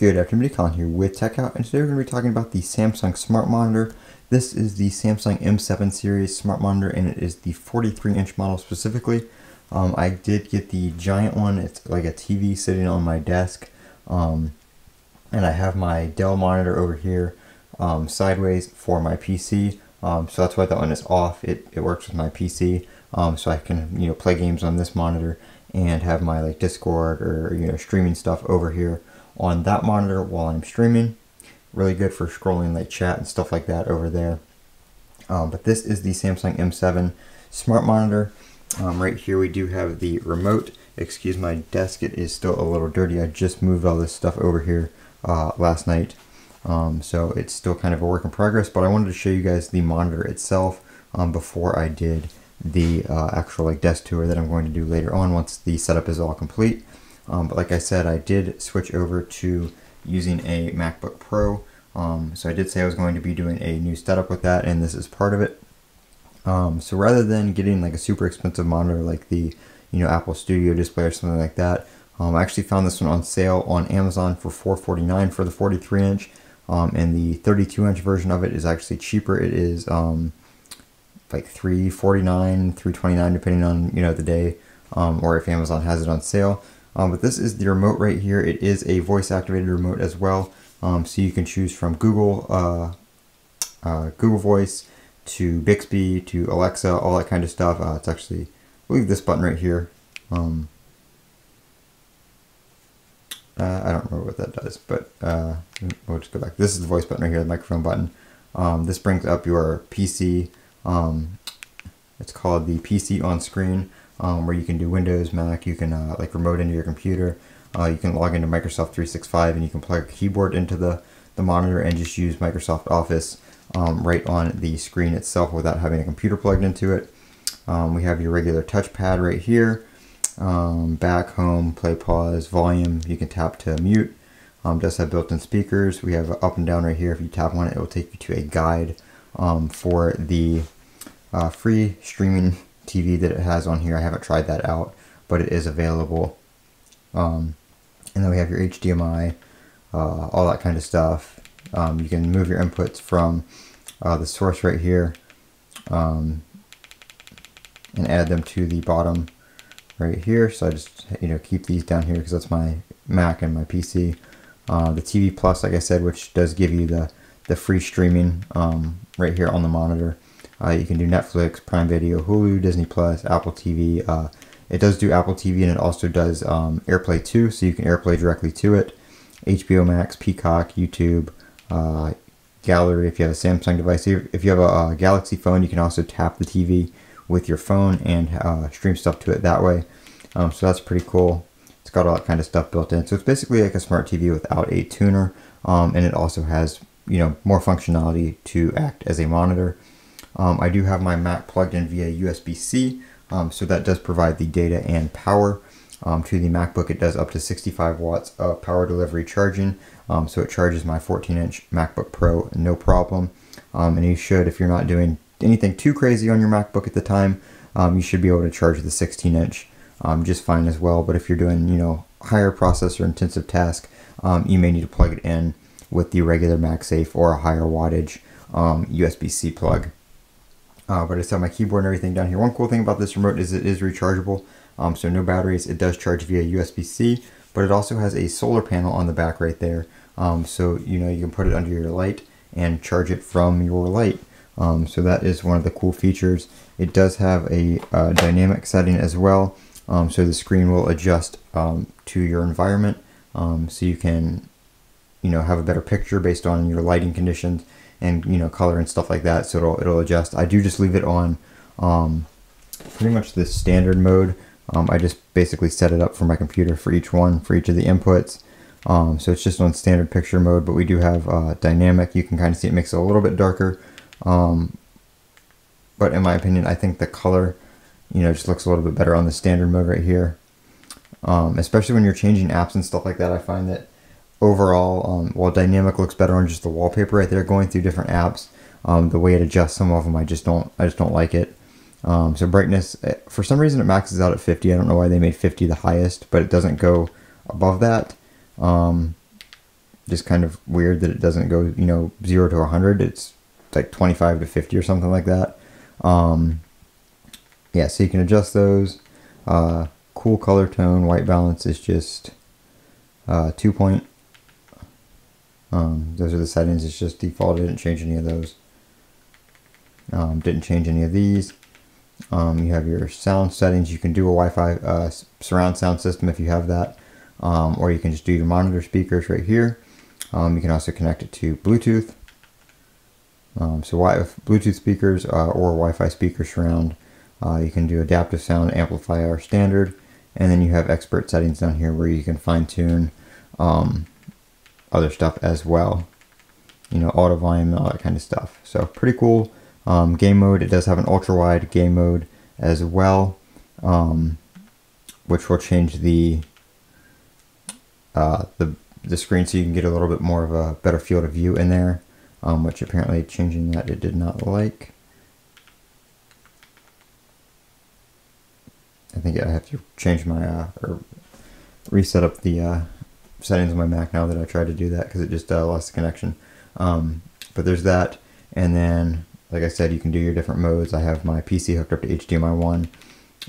Good afternoon, Colin here with Techout, and today we're going to be talking about the Samsung Smart Monitor. This is the Samsung M7 series Smart Monitor, and it is the 43-inch model specifically. I did get the giant one. It's like a TV sitting on my desk, and I have my Dell monitor over here sideways for my PC. So that's why that one is off. It works with my PC, so I can play games on this monitor and have my like Discord or streaming stuff over here on that monitor while I'm streaming. Really good for scrolling like chat and stuff like that over there. But this is the Samsung M7 Smart Monitor. Right here we do have the remote. Excuse my desk, it is still a little dirty. I just moved all this stuff over here last night. So it's still kind of a work in progress, but I wanted to show you guys the monitor itself before I did the actual like desk tour that I'm going to do later on once the setup is all complete. But like I said, I did switch over to using a MacBook Pro. So I did say I was going to be doing a new setup with that, and this is part of it. So rather than getting like a super expensive monitor like the Apple Studio display or something like that, I actually found this one on sale on Amazon for $449 for the 43-inch. And the 32-inch version of it is actually cheaper. It is like $349, $329 depending on the day, or if Amazon has it on sale. But this is the remote right here. It is a voice-activated remote as well. So you can choose from Google Voice to Bixby to Alexa, all that kind of stuff. It's actually, I believe this button right here. I don't remember what that does, but we'll just go back. This is the voice button right here, the microphone button. This brings up your PC. It's called the PC on screen. Where you can do Windows, Mac, you can like remote into your computer, you can log into Microsoft 365, and you can plug a keyboard into the monitor and just use Microsoft Office right on the screen itself without having a computer plugged into it. We have your regular touchpad right here, back, home, play, pause, volume, you can tap to mute. Does have built-in speakers. We have up and down right here. If you tap on it, it will take you to a guide for the free streaming TV that it has on here. I haven't tried that out, but it is available. And then we have your HDMI, all that kind of stuff. You can move your inputs from the source right here and add them to the bottom right here. So I just keep these down here because that's my Mac and my PC. The TV Plus, like I said, which does give you the free streaming right here on the monitor. You can do Netflix, Prime Video, Hulu, Disney Plus, Apple TV. It does do Apple TV, and it also does AirPlay too, so you can AirPlay directly to it. HBO Max, Peacock, YouTube, Gallery if you have a Samsung device. If you have a Galaxy phone, you can also tap the TV with your phone and stream stuff to it that way. So that's pretty cool. It's got all that kind of stuff built in. So it's basically like a smart TV without a tuner, and it also has more functionality to act as a monitor. I do have my Mac plugged in via USB-C, so that does provide the data and power to the MacBook. It does up to 65 watts of power delivery charging, so it charges my 14-inch MacBook Pro no problem. And you should, if you're not doing anything too crazy on your MacBook at the time, you should be able to charge the 16-inch just fine as well. But if you're doing higher processor intensive task, you may need to plug it in with the regular MagSafe or a higher wattage USB-C plug. But I just have my keyboard and everything down here. One cool thing about this remote is it is rechargeable, so no batteries. It does charge via USB-C, but it also has a solar panel on the back right there. So you can put it under your light and charge it from your light. So that is one of the cool features. It does have a dynamic setting as well, so the screen will adjust to your environment, so you can have a better picture based on your lighting conditions and color and stuff like that. So it'll adjust. I do just leave it on pretty much the standard mode. I just basically set it up for my computer for each of the inputs. So it's just on standard picture mode, but we do have dynamic. You can kind of see it makes it a little bit darker. But in my opinion, I think the color just looks a little bit better on the standard mode right here. Especially when you're changing apps and stuff like that, I find that overall, while dynamic looks better on just the wallpaper right there, going through different apps, the way it adjusts some of them, I just don't like it. So brightness, for some reason it maxes out at 50. I don't know why they made 50 the highest, but it doesn't go above that. just kind of weird that it doesn't go, you know, 0 to 100. It's like 25 to 50 or something like that. Yeah, so you can adjust those. Cool color tone, white balance is just 2 point. Those are the settings. It's just default. I didn't change any of those. Didn't change any of these. You have your sound settings. You can do a Wi-Fi surround sound system if you have that, or you can just do your monitor speakers right here. You can also connect it to Bluetooth. So Bluetooth speakers or Wi-Fi speaker surround. You can do adaptive sound amplifier standard, and then you have expert settings down here where you can fine-tune other stuff as well. You know, auto volume and all that kind of stuff. So pretty cool. Game mode, it does have an ultra-wide game mode as well, which will change the screen so you can get a little bit more of a better field of view in there, which apparently changing that it did not like. I think I have to change my, or reset up the settings on my Mac now that I tried to do that because it just lost the connection. But there's that, and then like I said, you can do your different modes. I have my PC hooked up to HDMI 1,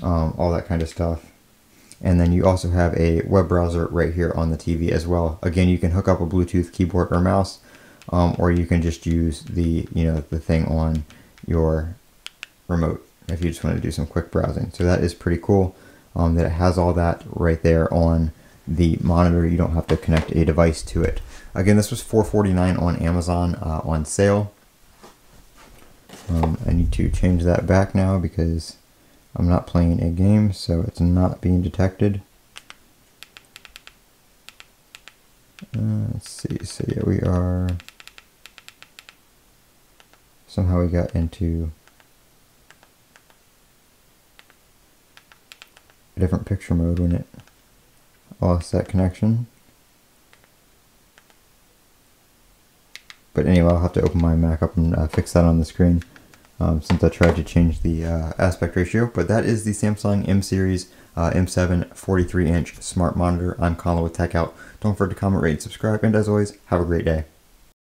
all that kind of stuff. And then you also have a web browser right here on the TV as well. Again, you can hook up a Bluetooth keyboard or mouse, or you can just use the, you know, the thing on your remote if you just want to do some quick browsing. So that is pretty cool, that it has all that right there on the monitor. You don't have to connect a device to it. Again, this was $4.49 on Amazon on sale. I need to change that back now because I'm not playing a game, so it's not being detected. Let's see, so yeah, we are, somehow we got into a different picture mode when it lost that connection. But anyway, I'll have to open my Mac up and fix that on the screen. Since I tried to change the aspect ratio. But that is the Samsung M Series M7 43-inch smart monitor. I'm Colin with Techout. Don't forget to comment, rate, and subscribe. And as always, have a great day.